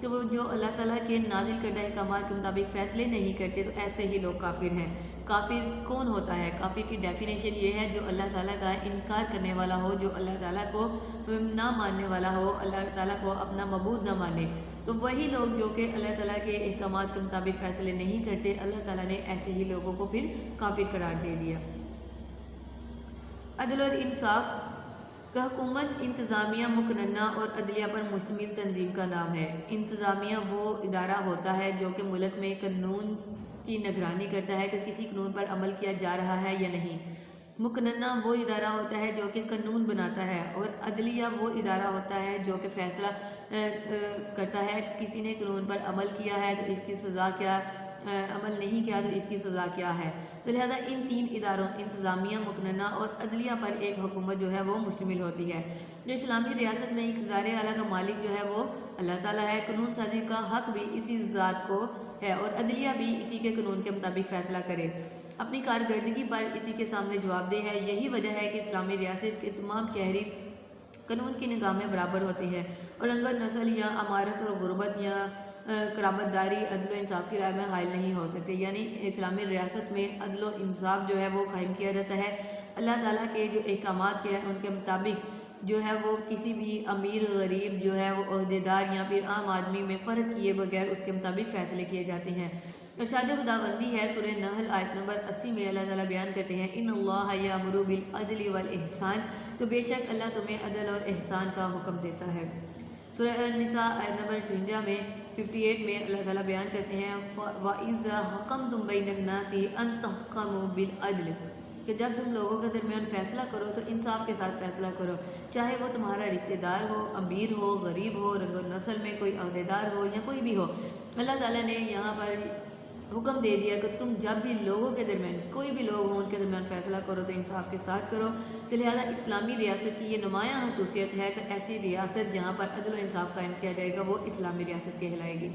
تو وہ جو اللہ تعالیٰ کے نازل کردہ احکامات کے مطابق فیصلے نہیں کرتے تو ایسے ہی لوگ کافر ہیں۔ کافر کون ہوتا ہے؟ کافر کی ڈیفینیشن یہ ہے جو اللہ تعالیٰ کا انکار کرنے والا ہو، جو اللہ تعالیٰ کو نہ ماننے والا ہو، اللہ تعالیٰ کو اپنا معبود نہ مانے۔ تو وہی لوگ جو کہ اللہ تعالیٰ کے احکامات کے مطابق فیصلے نہیں کرتے، اللہ تعالیٰ نے ایسے ہی لوگوں کو پھر کافر قرار دے دیا۔ عدل اور انصاف کا حکومت انتظامیہ مقننہ اور عدلیہ پر مشتمل تنظیم کا نام ہے۔ انتظامیہ وہ ادارہ ہوتا ہے جو کہ ملک میں قانون کی نگرانی کرتا ہے کہ کسی قانون پر عمل کیا جا رہا ہے یا نہیں۔ مقننہ وہ ادارہ ہوتا ہے جو کہ قانون بناتا ہے، اور عدلیہ وہ ادارہ ہوتا ہے جو کہ فیصلہ کرتا ہے کہ کسی نے قانون پر عمل کیا ہے تو اس کی سزا کیا، عمل نہیں کیا تو اس کی سزا کیا ہے۔ تو لہذا ان تین اداروں انتظامیہ، مقننہ اور عدلیہ پر ایک حکومت جو ہے وہ مشتمل ہوتی ہے۔ جو اسلامی ریاست میں اقتدار اعلیٰ کا مالک جو ہے وہ اللہ تعالیٰ ہے، قانون سازی کا حق بھی اسی ذات کو ہے اور عدلیہ بھی اسی کے قانون کے مطابق فیصلہ کرے، اپنی کارکردگی پر اسی کے سامنے جواب دہ ہے۔ یہی وجہ ہے کہ اسلامی ریاست کے تمام شہری قانون کی نگاہ میں برابر ہوتے ہیں اور رنگت، نسل یا امارت اور غربت یا قرابت داری عدل و انصاف کی رائے میں حائل نہیں ہو سکتے۔ یعنی اسلامی ریاست میں عدل و انصاف جو ہے وہ قائم کیا جاتا ہے۔ اللہ تعالیٰ کے جو احکامات کے ہیں ان کے مطابق جو ہے وہ کسی بھی امیر غریب جو ہے وہ عہدیدار یا پھر عام آدمی میں فرق کیے بغیر اس کے مطابق فیصلے کیے جاتے ہیں۔ ارشاد خداوندی ہے سورہ نحل آیت نمبر 80 میں اللہ تعالیٰ بیان کرتے ہیں ان اللہ یامر بالعدل والاحسان، تو بے شک اللہ تمہیں عدل اور احسان کا حکم دیتا ہے۔ سورہ النساء آیت نمبر 58 میں اللہ تعالیٰ بیان کرتے ہیں وَإِذَا حَكَمْتُمْ بَيْنَ النَّاسِ أَن تَحْكُمُوا بِالْعَدْلِ، کہ جب تم لوگوں کے درمیان فیصلہ کرو تو انصاف کے ساتھ فیصلہ کرو، چاہے وہ تمہارا رشتہ دار ہو، امیر ہو، غریب ہو، رنگ و نسل میں کوئی عہدیدار ہو یا کوئی بھی ہو۔ اللہ تعالیٰ نے یہاں پر حکم دے دیا کہ تم جب بھی لوگوں کے درمیان کوئی بھی لوگ ہوں ان کے درمیان فیصلہ کرو تو انصاف کے ساتھ کرو۔ تو لہٰذا اسلامی ریاست کی یہ نمایاں خصوصیت ہے کہ ایسی ریاست جہاں پر عدل و انصاف قائم کیا جائے گا وہ اسلامی ریاست کہلائے گی۔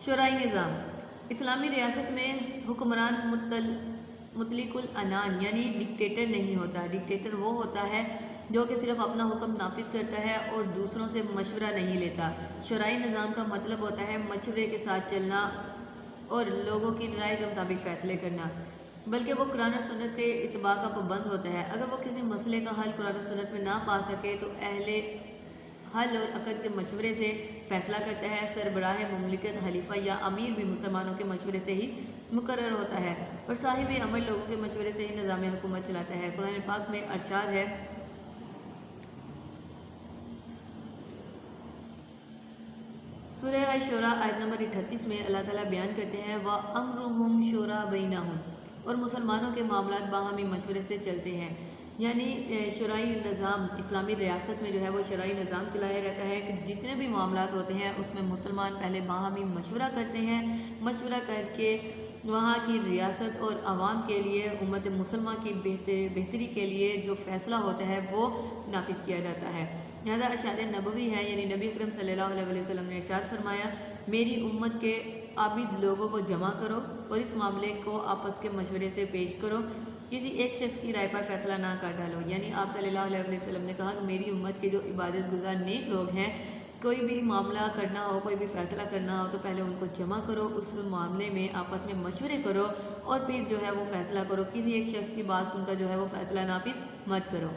شورائی نظام اسلامی ریاست میں حکمران مطلق العنان یعنی ڈکٹیٹر نہیں ہوتا۔ ڈکٹیٹر وہ ہوتا ہے جو کہ صرف اپنا حکم نافذ کرتا ہے اور دوسروں سے مشورہ نہیں لیتا۔ شورائی نظام کا مطلب ہوتا ہے مشورے کے ساتھ چلنا اور لوگوں کی رائے کے مطابق فیصلے کرنا، بلکہ وہ قرآن اور سنت کے اتباع کا پابند ہوتا ہے۔ اگر وہ کسی مسئلے کا حل قرآن و سنت میں نہ پا سکے تو اہل حل اور عقد کے مشورے سے فیصلہ کرتا ہے۔ سربراہ مملکت، خلیفہ یا امیر بھی مسلمانوں کے مشورے سے ہی مقرر ہوتا ہے اور صاحب امر لوگوں کے مشورے سے ہی نظام حکومت چلاتا ہے۔ قرآن پاک میں ارشاد ہے سورہ الشورى آیت نمبر 38 میں اللہ تعالیٰ بیان کرتے ہیں وَأَمْرُهُمْ شُورَىٰ بَيْنَهُمْ، اور مسلمانوں کے معاملات باہمی مشورے سے چلتے ہیں۔ یعنی شورائی نظام اسلامی ریاست میں جو ہے وہ شورائی نظام چلایا رہتا ہے کہ جتنے بھی معاملات ہوتے ہیں اس میں مسلمان پہلے باہمی مشورہ کرتے ہیں، مشورہ کر کے وہاں کی ریاست اور عوام کے لیے، امت مسلمہ کی بہتری کے لیے جو فیصلہ ہوتا ہے وہ نافذ کیا جاتا ہے۔ لہذا ارشاد نبوی ہے، یعنی نبی اکرم صلی اللہ علیہ وسلم نے ارشاد فرمایا میری امت کے عابد لوگوں کو جمع کرو اور اس معاملے کو آپس کے مشورے سے پیش کرو، کسی ایک شخص کی رائے پر فیصلہ نہ کر ڈالو۔ یعنی آپ صلی اللہ علیہ وسلم نے کہا کہ میری امت کے جو عبادت گزار نیک لوگ ہیں، کوئی بھی معاملہ کرنا ہو، کوئی بھی فیصلہ کرنا ہو تو پہلے ان کو جمع کرو، اس معاملے میں آپس میں مشورے کرو اور پھر جو ہے وہ فیصلہ کرو، کسی ایک شخص کی بات سن کر جو ہے وہ فیصلہ نافذ مت کرو۔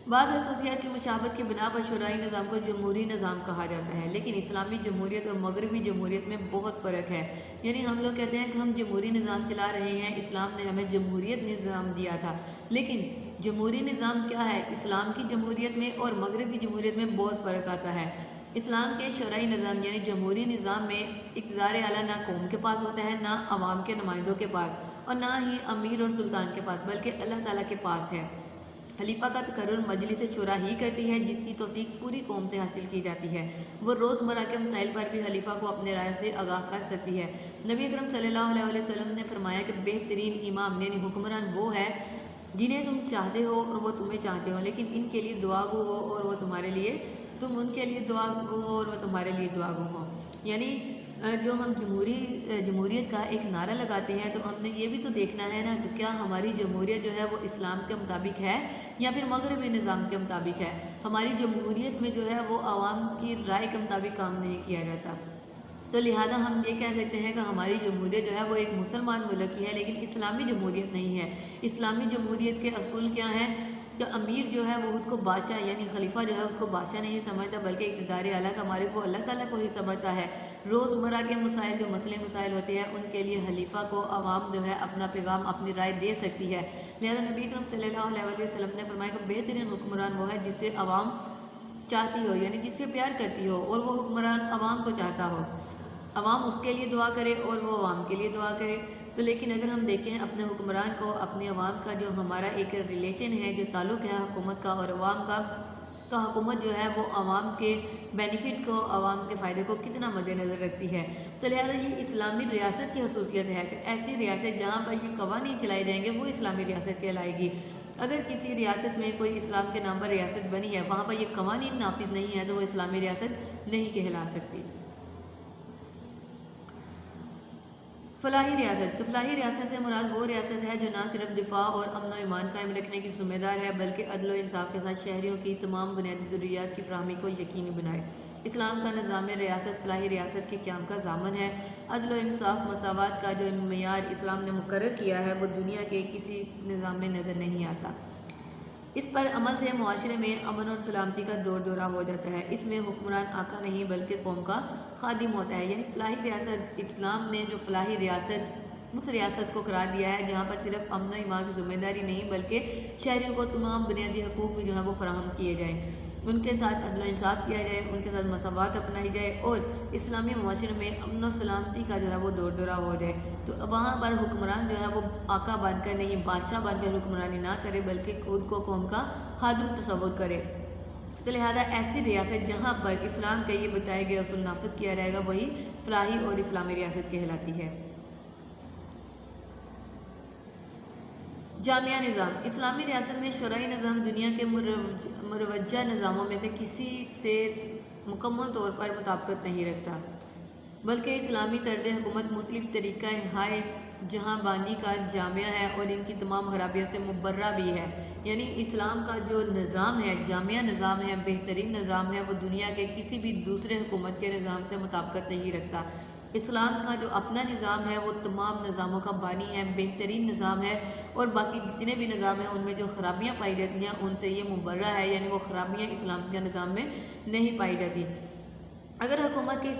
بعض خصوصیات کی مشابہت کی بنا پر شورائی نظام کو جمہوری نظام کہا جاتا ہے، لیکن اسلامی جمہوریت اور مغربی جمہوریت میں بہت فرق ہے۔ یعنی ہم لوگ کہتے ہیں کہ ہم جمہوری نظام چلا رہے ہیں، اسلام نے ہمیں جمہوریت نظام دیا تھا، لیکن جمہوری نظام کیا ہے؟ اسلام کی جمہوریت میں اور مغربی جمہوریت میں بہت فرق آتا ہے۔ اسلام کے شورائی نظام یعنی جمہوری نظام میں اقتدار اعلیٰ نہ قوم کے پاس ہوتا ہے، نہ عوام کے نمائندوں کے پاس اور نہ ہی امیر اور سلطان کے پاس، بلکہ اللہ تعالیٰ کے پاس ہے۔ خلیفہ کا تقرر مجلس شورا ہی کرتی ہے جس کی توثیق پوری قوم سے حاصل کی جاتی ہے۔ وہ روزمرہ کے مسائل پر بھی خلیفہ کو اپنے رائے سے آگاہ کر سکتی ہے۔ نبی اکرم صلی اللہ علیہ وسلم نے فرمایا کہ بہترین امام یعنی حکمران وہ ہے جنہیں تم چاہتے ہو اور وہ تمہیں چاہتے ہو، لیکن ان کے لیے دعا گو ہو اور وہ تمہارے لیے، تم ان کے لیے دعا گو ہو اور وہ تمہارے لیے دعا گو ہو۔ یعنی جو ہم جمہوریت کا ایک نعرہ لگاتے ہیں تو ہم نے یہ بھی تو دیکھنا ہے نا کہ کیا ہماری جمہوریت جو ہے وہ اسلام کے مطابق ہے یا پھر مغربی نظام کے مطابق ہے۔ ہماری جمہوریت میں جو ہے وہ عوام کی رائے کے مطابق کام نہیں کیا جاتا، تو لہٰذا ہم یہ کہہ سکتے ہیں کہ ہماری جمہوریت جو ہے وہ ایک مسلمان ملک کی ہے لیکن اسلامی جمہوریت نہیں ہے۔ اسلامی جمہوریت کے اصول کیا ہیں کہ امیر جو ہے وہ خود کو بادشاہ یعنی خلیفہ جو ہے خود کو بادشاہ نہیں سمجھتا بلکہ اقتدار اعلیٰ کا مالک وہ اللہ تعالیٰ کو ہی سمجھتا ہے۔ روزمرہ کے مسائل جو مسائل ہوتے ہیں ان کے لیے خلیفہ کو عوام جو ہے اپنا پیغام اپنی رائے دے سکتی ہے۔ لہذا نبی اکرم صلی اللہ علیہ وسلم نے فرمایا کہ بہترین حکمران وہ ہے جس سے عوام چاہتی ہو یعنی جس سے پیار کرتی ہو اور وہ حکمران عوام کو چاہتا ہو، عوام اس کے لیے دعا کرے اور وہ عوام کے لیے دعا کرے۔ تو لیکن اگر ہم دیکھیں اپنے حکمران کو، اپنے عوام کا جو ہمارا ایک ریلیشن ہے، جو تعلق ہے حکومت کا اور عوام کا حکومت جو ہے وہ عوام کے بینیفٹ کو، عوام کے فائدے کو کتنا مد نظر رکھتی ہے۔ تو لہٰذا یہ اسلامی ریاست کی خصوصیت ہے کہ ایسی ریاست جہاں پر یہ قوانین چلائے جائیں گے وہ اسلامی ریاست کہلائے گی۔ اگر کسی ریاست میں کوئی اسلام کے نام پر ریاست بنی ہے وہاں پر یہ قوانین نافذ نہیں ہے تو وہ اسلامی ریاست نہیں کہلا سکتی۔ فلاحی ریاست کہ فلاحی ریاست سے مراد وہ ریاست ہے جو نہ صرف دفاع اور امن و ایمان قائم رکھنے کی ذمہ دار ہے بلکہ عدل و انصاف کے ساتھ شہریوں کی تمام بنیادی ضروریات کی فراہمی کو یقینی بنائے۔ اسلام کا نظام ریاست فلاحی ریاست کے قیام کا ضامن ہے۔ عدل و انصاف مساوات کا جو معیار اسلام نے مقرر کیا ہے وہ دنیا کے کسی نظام میں نظر نہیں آتا۔ اس پر عمل سے معاشرے میں امن اور سلامتی کا دور دورہ ہو جاتا ہے۔ اس میں حکمران آقا نہیں بلکہ قوم کا خادم ہوتا ہے۔ یعنی فلاحی ریاست، اسلام نے جو فلاحی ریاست اس ریاست کو قرار دیا ہے جہاں پر صرف امن و ایمان کی ذمہ داری نہیں بلکہ شہریوں کو تمام بنیادی حقوق بھی جو ہے وہ فراہم کیے جائیں، ان کے ساتھ عدل و انصاف کیا جائے، ان کے ساتھ مساوات اپنائی جائے اور اسلامی معاشرے میں امن و سلامتی کا جو ہے وہ دور دورہ ہو جائے۔ تو وہاں پر حکمران جو ہے وہ آقا بن کر نہیں، بادشاہ بن کر حکمرانی نہ کرے بلکہ خود کو قوم کا خادم تصور کرے۔ تو لہٰذا ایسی ریاست جہاں پر اسلام کے یہ بتائے گئے اصول نافذ کیا جائے گا وہی فلاحی اور اسلامی ریاست کہلاتی ہے۔ جامعہ نظام اسلامی ریاست میں شرعی نظام دنیا کے مروجہ نظاموں میں سے کسی سے مکمل طور پر مطابقت نہیں رکھتا، بلکہ اسلامی طرز حکومت مختلف طریقہ ہائے جہاں بانی کا جامعہ ہے اور ان کی تمام خرابیوں سے مبرہ بھی ہے۔ یعنی اسلام کا جو نظام ہے، جامعہ نظام ہے، بہترین نظام ہے، وہ دنیا کے کسی بھی دوسرے حکومت کے نظام سے مطابقت نہیں رکھتا۔ اسلام کا جو اپنا نظام ہے وہ تمام نظاموں کا بانی ہے، بہترین نظام ہے اور باقی جتنے بھی نظام ہیں ان میں جو خرابیاں پائی جاتی ہیں ان سے یہ مبرہ ہے، یعنی وہ خرابیاں اسلام کے نظام میں نہیں پائی جاتی۔ اگر حکومت کے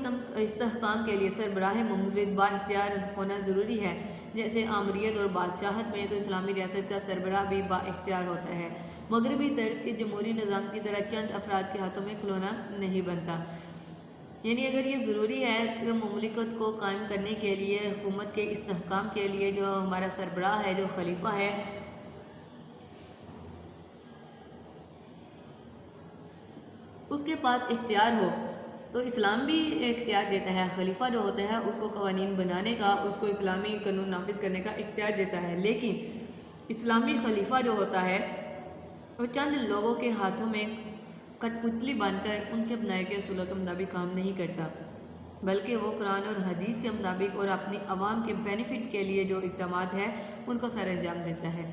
استحکام کے لیے سربراہ مملکت با اختیار ہونا ضروری ہے جیسے آمریت اور بادشاہت میں، تو اسلامی ریاست کا سربراہ بھی با اختیار ہوتا ہے۔ مغربی طرز کے جمہوری نظام کی طرح چند افراد کے ہاتھوں میں کھلونا نہیں بنتا۔ یعنی اگر یہ ضروری ہے کہ مملکت کو قائم کرنے کے لیے، حکومت کے استحکام کے لیے جو ہمارا سربراہ ہے، جو خلیفہ ہے، اس کے پاس اختیار ہو، تو اسلام بھی اختیار دیتا ہے۔ خلیفہ جو ہوتا ہے اس کو قوانین بنانے کا، اس کو اسلامی قانون نافذ کرنے کا اختیار دیتا ہے، لیکن اسلامی خلیفہ جو ہوتا ہے وہ چند لوگوں کے ہاتھوں میں کٹ پتلی بن کر ان کے بنائے گئے اصولوں کے مطابق کام نہیں کرتا، بلکہ وہ قرآن اور حدیث کے مطابق اور اپنی عوام کے بینیفٹ کے لیے جو اقدامات ہیں ان کو سر انجام دیتا ہے۔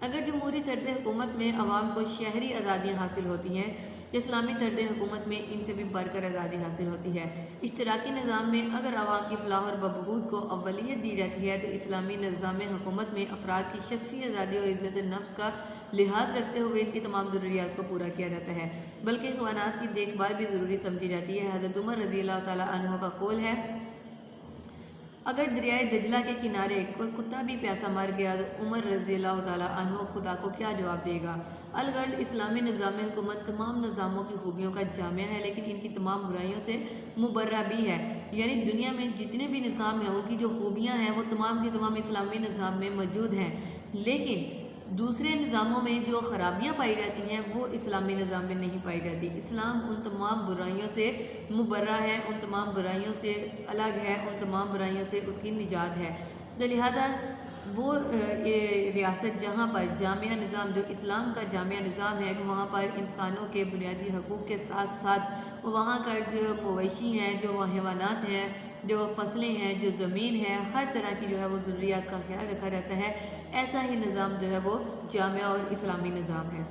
اگر جمہوری طرز حکومت میں عوام کو شہری آزادیاں حاصل ہوتی ہیں، اسلامی طرز حکومت میں ان سے بھی بڑھ کر آزادی حاصل ہوتی ہے۔ اشتراکی نظام میں اگر عوام کی فلاح اور بہبود کو اولویت دی جاتی ہے تو اسلامی نظام حکومت میں افراد کی شخصی آزادی اور عزت نفس کا لحاظ رکھتے ہوئے ان کی تمام ضروریات کو پورا کیا جاتا ہے، بلکہ حیوانات کی دیکھ بھال بھی ضروری سمجھی جاتی ہے۔ حضرت عمر رضی اللہ تعالیٰ عنہ کا قول ہے، اگر دریائے دجلہ کے کنارے کوئی کتا بھی پیاسا مر گیا تو عمر رضی اللہ تعالیٰ عنہ خدا کو کیا جواب دے گا؟ الغرض اسلامی نظام حکومت تمام نظاموں کی خوبیوں کا جامعہ ہے لیکن ان کی تمام برائیوں سے مبرہ بھی ہے۔ یعنی دنیا میں جتنے بھی نظام ہیں ان کی جو خوبیاں ہیں وہ تمام کی تمام اسلامی نظام میں موجود ہیں، لیکن دوسرے نظاموں میں جو خرابیاں پائی جاتی ہیں وہ اسلامی نظام میں نہیں پائی جاتی۔ اسلام ان تمام برائیوں سے مبرہ ہے، ان تمام برائیوں سے الگ ہے، ان تمام برائیوں سے اس کی نجات ہے۔ تو لہذا وہ ریاست جہاں پر جامعہ نظام، جو اسلام کا جامعہ نظام ہے، وہاں پر انسانوں کے بنیادی حقوق کے ساتھ ساتھ وہاں کا جو مویشی ہیں، جو حیوانات ہیں، جو فصلیں ہیں، جو زمین ہے، ہر طرح کی جو ہے وہ ضروریات کا خیال رکھا جاتا ہے۔ ایسا ہی نظام جو ہے وہ جامع اور اسلامی نظام ہے۔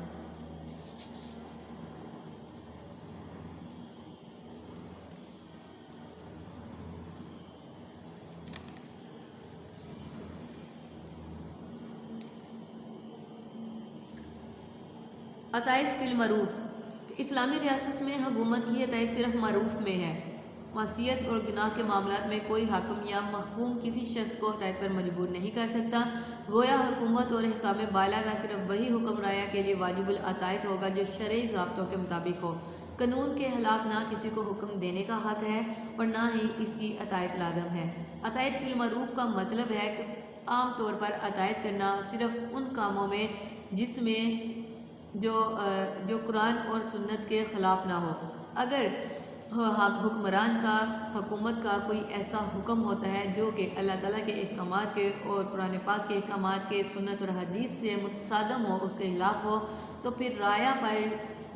عطائد فی المعروف، اسلامی ریاست میں حکومت کی عطائد صرف معروف میں ہے۔ معصیت اور گناہ کے معاملات میں کوئی حاکم یا محکوم کسی شخص کو عطائد پر مجبور نہیں کر سکتا۔ گویا حکومت اور احکام بالغ صرف وہی حکم رایا کے لیے واجب العطائد ہوگا جو شرعی ضابطوں کے مطابق ہو۔ قانون کے خلاف نہ کسی کو حکم دینے کا حق ہے اور نہ ہی اس کی عطائد لازم ہے۔ عطائد فی المعروف کا مطلب ہے کہ عام طور پر عطائد کرنا صرف ان کاموں میں جس میں جو قرآن اور سنت کے خلاف نہ ہو۔ اگر حکمران کا، حکومت کا کوئی ایسا حکم ہوتا ہے جو کہ اللہ تعالیٰ کے احکامات کے اور قرآن پاک کے احکامات کے، سنت اور حدیث سے متصادم ہو، اس کے خلاف ہو، تو پھر رایا پر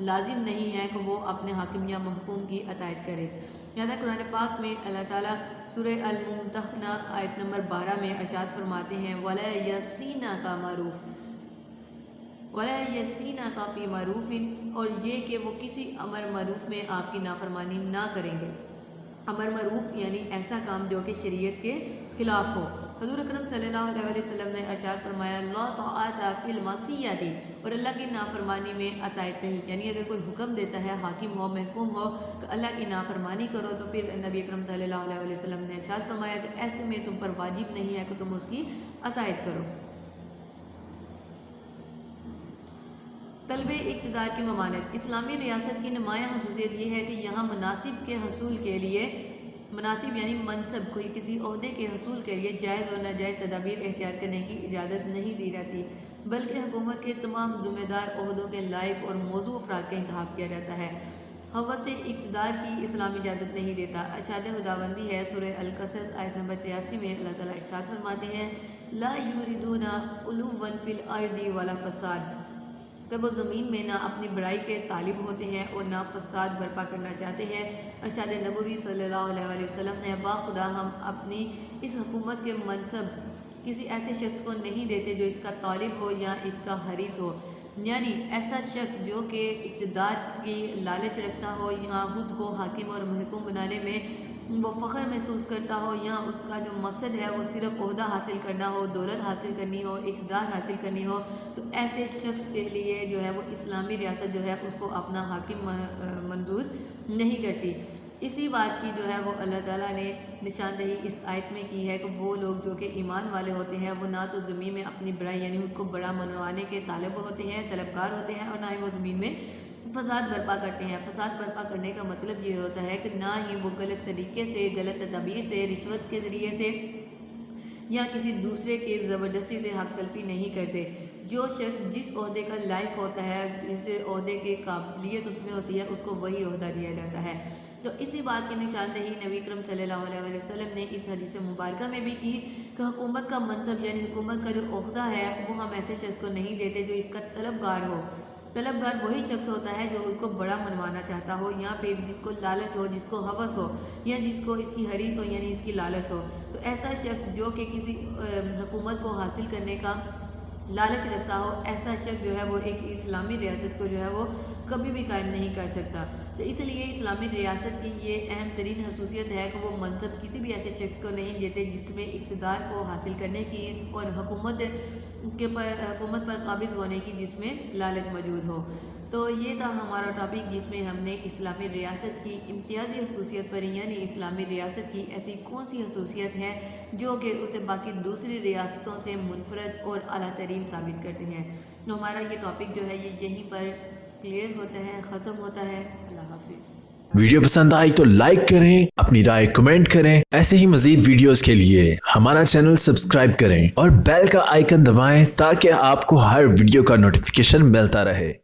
لازم نہیں ہے کہ وہ اپنے حاکم یا محکوم کی عطائد کرے۔ لہٰذا قرآن پاک میں اللہ تعالیٰ سورہ الممتحنہ آیت نمبر 12 میں ارشاد فرماتے ہیں وَلَا يَسِينَ کا معروف وَلَا يَسِينَ کا فی معروف، اور یہ کہ وہ کسی امر معروف میں آپ کی نافرمانی نہ کریں گے۔ امر معروف یعنی ایسا کام جو کہ شریعت کے خلاف ہو۔ حضور اکرم صلی اللہ علیہ وسلم نے ارشاد فرمایا لا طاعت فی المعصیۃ، اور اللہ کی نافرمانی میں عطائد نہیں، یعنی اگر کوئی حکم دیتا ہے، حاکم ہو، محکوم ہو کہ اللہ کی نافرمانی کرو، تو پھر نبی اکرم صلی اللہ علیہ وسلم نے ارشاد فرمایا کہ ایسے میں تم پر واجب نہیں ہے کہ تم اس کی عطائد کرو۔ طلب اقتدار کی ممانعت، اسلامی ریاست کی نمایاں خصوصیت یہ ہے کہ یہاں مناصب کے حصول کے لیے، مناصب یعنی منصب، کوئی کسی عہدے کے حصول کے لیے جائز اور ناجائز تدابیر اختیار کرنے کی اجازت نہیں دی جاتی، بلکہ حکومت کے تمام ذمہ دار عہدوں کے لائق اور موزوں افراد کا انتخاب کیا جاتا ہے۔ ہوس اقتدار کی اسلام اجازت نہیں دیتا۔ ارشاد خداوندی ہے سورہ القصص آیت نمبر 83 میں اللہ تعالیٰ ارشاد فرماتے ہیں لا یریدون علوا فی الارض ولا فساد، کہ وہ زمین میں نہ اپنی بڑائی کے طالب ہوتے ہیں اور نہ فساد برپا کرنا چاہتے ہیں۔ ارشاد نبوی صلی اللہ علیہ وسلم نے باخدا ہم اپنی اس حکومت کے منصب کسی ایسے شخص کو نہیں دیتے جو اس کا طالب ہو یا اس کا حریص ہو، یعنی ایسا شخص جو کہ اقتدار کی لالچ رکھتا ہو یا خود کو حاکم اور محکوم بنانے میں وہ فخر محسوس کرتا ہو، یا اس کا جو مقصد ہے وہ صرف عہدہ حاصل کرنا ہو، دولت حاصل کرنی ہو، اقتدار حاصل کرنی ہو، تو ایسے شخص کے لیے جو ہے وہ اسلامی ریاست جو ہے اس کو اپنا حاکم منظور نہیں کرتی۔ اسی بات کی جو ہے وہ اللہ تعالیٰ نے نشاندہی اس آیت میں کی ہے کہ وہ لوگ جو کہ ایمان والے ہوتے ہیں وہ نہ تو زمین میں اپنی بڑائی یعنی خود کو بڑا منوانے کے طالب ہوتے ہیں، طلبگار ہوتے ہیں، اور نہ ہی وہ زمین میں فساد برپا کرتے ہیں۔ فساد برپا کرنے کا مطلب یہ ہوتا ہے کہ نہ ہی وہ غلط طریقے سے، غلط تدابیر سے، رشوت کے ذریعے سے یا کسی دوسرے کے زبردستی سے حق تلفی نہیں کرتے۔ جو شخص جس عہدے کا لائق ہوتا ہے، جس عہدے کی قابلیت اس میں ہوتی ہے، اس کو وہی عہدہ دیا جاتا ہے۔ تو اسی بات کی نشاندہی نبی اکرم صلی اللہ علیہ وسلم نے اس حدیث مبارکہ میں بھی کی کہ حکومت کا منصب یعنی حکومت کا جو عہدہ ہے وہ ہم ایسے شخص کو نہیں دیتے جو اس کا طلبگار ہو۔ طلبگار وہی شخص ہوتا ہے جو اس کو بڑا منوانا چاہتا ہو، یا پھر جس کو لالچ ہو، جس کو ہوس ہو، یا جس کو اس کی حریص ہو یعنی اس کی لالچ ہو۔ تو ایسا شخص جو کہ کسی حکومت کو حاصل کرنے کا لالچ رکھتا ہو، ایسا شخص جو ہے وہ ایک اسلامی ریاست کو جو ہے وہ کبھی بھی قائم نہیں کر سکتا۔ تو اس لیے اسلامی ریاست کی یہ اہم ترین خصوصیت ہے کہ وہ منصب کسی بھی ایسے شخص کو نہیں دیتے جس میں اقتدار کو حاصل کرنے کی اور حکومت پر قابض ہونے کی جس میں لالچ موجود ہو۔ تو یہ تھا ہمارا ٹاپک جس میں ہم نے اسلامی ریاست کی امتیازی خصوصیت پر، یعنی اسلامی ریاست کی ایسی کون سی خصوصیت ہے جو کہ اسے باقی دوسری ریاستوں سے منفرد اور اعلیٰ ترین ثابت کرتے ہیں۔ تو ہمارا یہ ٹاپک جو ہے یہ یہیں پر کلیئر ہوتا ہے، ختم ہوتا ہے۔ اللہ حافظ۔ ویڈیو پسند آئی تو لائک کریں، اپنی رائے کمنٹ کریں۔ ایسے ہی مزید ویڈیوز کے لیے ہمارا چینل سبسکرائب کریں اور بیل کا آئیکن دبائیں تاکہ آپ کو ہر ویڈیو کا نوٹیفیکیشن ملتا رہے۔